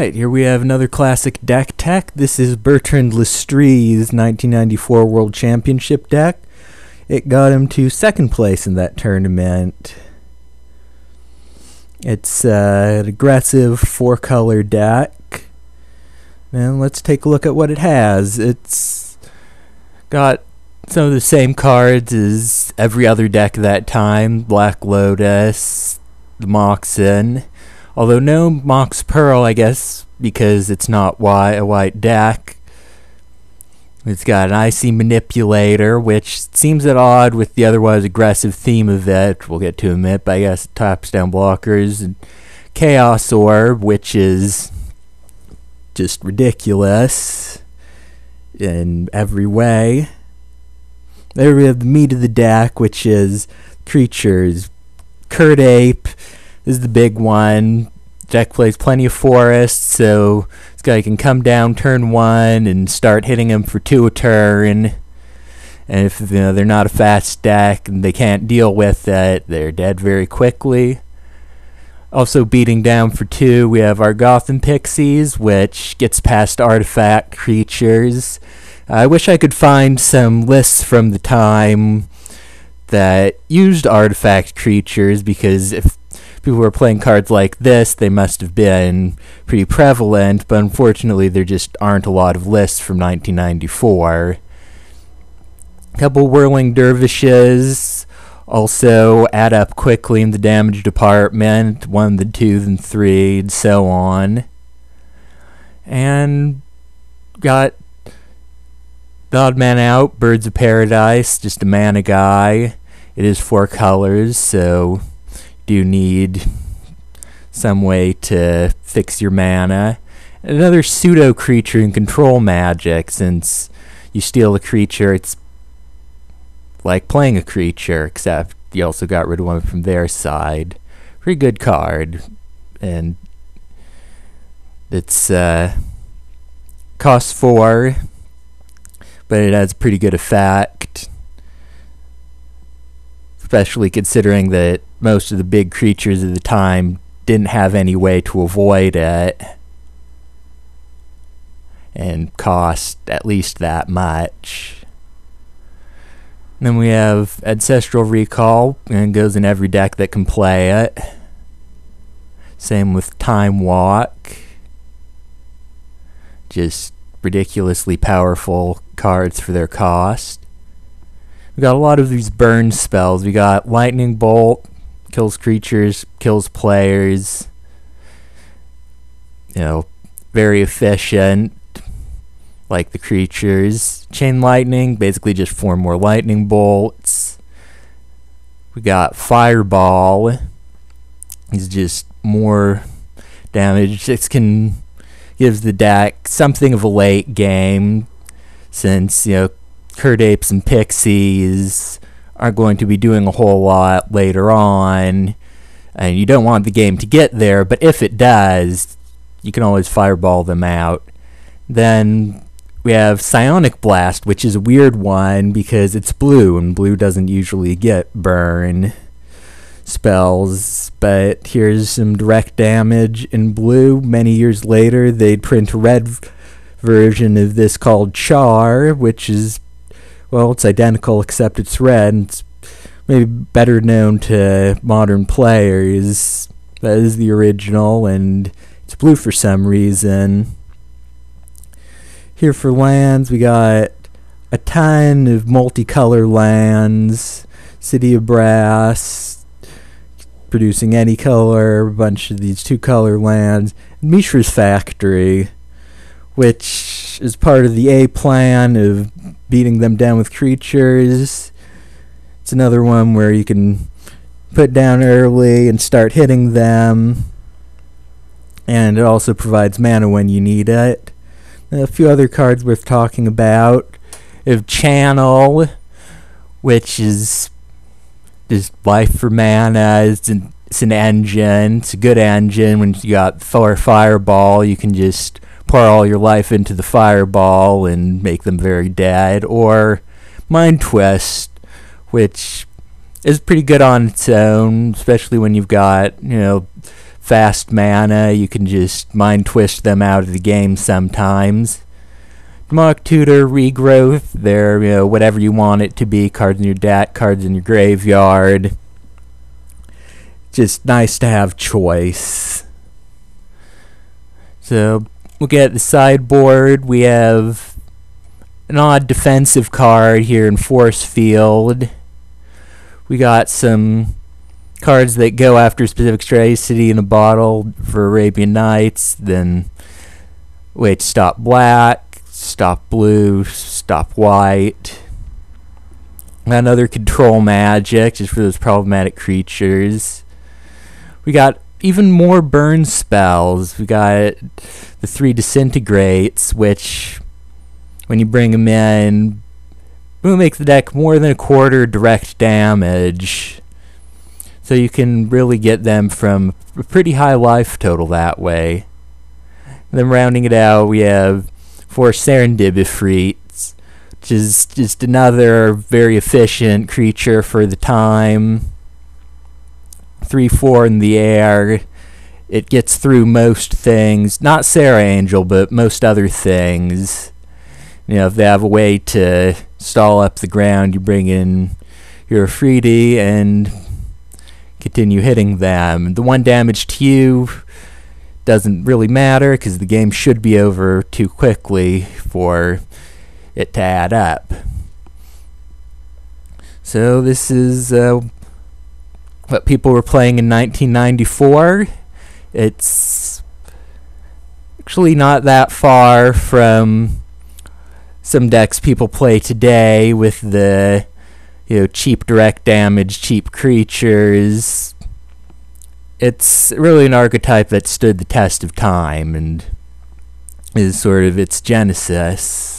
Right, here we have another classic deck tech. This is Bertrand Lestree's 1994 World Championship deck. It got him to second place in that tournament. It's an aggressive four-color deck. And let's take a look at what it has. It's got some of the same cards as every other deck at that time. Black Lotus, the Moxen. Although no Mox Pearl, I guess, because it's not a white deck. It's got an Icy Manipulator, which seems at odd with the otherwise aggressive theme of it. We'll get to in a minute, but I guess it taps down blockers. And Chaos Orb, which is just ridiculous in every way. There we have the meat of the deck, which is creatures. Curd Ape is the big one. Deck plays plenty of forests, so this guy can come down turn one and start hitting him for 2 a turn. And if they're not a fast deck and they can't deal with it, they're dead very quickly. Also beating down for 2, we have our Gotham Pixies, which gets past artifact creatures. I wish I could find some lists from the time that used artifact creatures, because if people were playing cards like this, they must have been pretty prevalent, but unfortunately there just aren't a lot of lists from 1994. A couple Whirling Dervishes also add up quickly in the damage department, 1, then 2, then 3, and so on. And got the odd man out, Birds of Paradise, just a mana guy. It is 4 colors, so you need some way to fix your mana. Another pseudo creature in control magic, since you steal a creature, it's like playing a creature, except you also got rid of one from their side. Pretty good card, and it's costs 4, but it has a pretty good effect, especially considering that most of the big creatures of the time didn't have any way to avoid it and cost at least that much. And then we have Ancestral Recall, and it goes in every deck that can play it. Same with Time Walk. Just ridiculously powerful cards for their cost. We got a lot of these burn spells. We got Lightning Bolt, kills creatures, kills players. Very efficient, like the creatures. Chain Lightning, basically just 4 more lightning bolts. We got Fireball. It's just more damage. It gives the deck something of a late game, since Curd Apes and Pixies aren't going to be doing a whole lot later on, and you don't want the game to get there, but if it does, you can always fireball them out. Then we have Psionic Blast, which is a weird one because it's blue, and blue doesn't usually get burn spells, but here's some direct damage in blue. Many years later, they'd print a red version of this called Char, which is, well, it's identical except it's red, and it's maybe better known to modern players. That is the original, and it's blue for some reason. Here for lands, we got a ton of multicolor lands. City of Brass, producing any color, a bunch of these 2-color lands. Mishra's Factory, which is part of the A plan of beating them down with creatures. It's another one where you can put down early and start hitting them, and it also provides mana when you need it. A few other cards worth talking about. We have Channel, which is just life for mana. It's an engine. It's a good engine. When you got Fireball, you can just pour all your life into the Fireball and make them very dead. Or Mind Twist, which is pretty good on its own, especially when you've got fast mana. You can just mind twist them out of the game sometimes. Demonic Tutor, Regrowth, they're whatever you want it to be. Cards in your deck, cards in your graveyard. Just nice to have choice. So we'll get the sideboard. We have an odd defensive card here in Force Field. We got some cards that go after specific strategy. City in a Bottle for Arabian Nights. Then wait, stop black, stop blue, stop white. Another control magic just for those problematic creatures. We got even more burn spells. We got the 3 Disintegrates, which when you bring them in, will make the deck more than a quarter direct damage. So you can really get them from a pretty high life total that way. And then rounding it out, we have 4 Serendibifreets, which is just another very efficient creature for the time. 3/4 in the air. It gets through most things. Not Sarah Angel, but most other things. If they have a way to stall up the ground, you bring in your Afridi and continue hitting them. The 1 damage to you doesn't really matter because the game should be over too quickly for it to add up. So this is what people were playing in 1994. It's actually not that far from some decks people play today with the cheap direct damage, cheap creatures. It's really an archetype that stood the test of time and is sort of its genesis.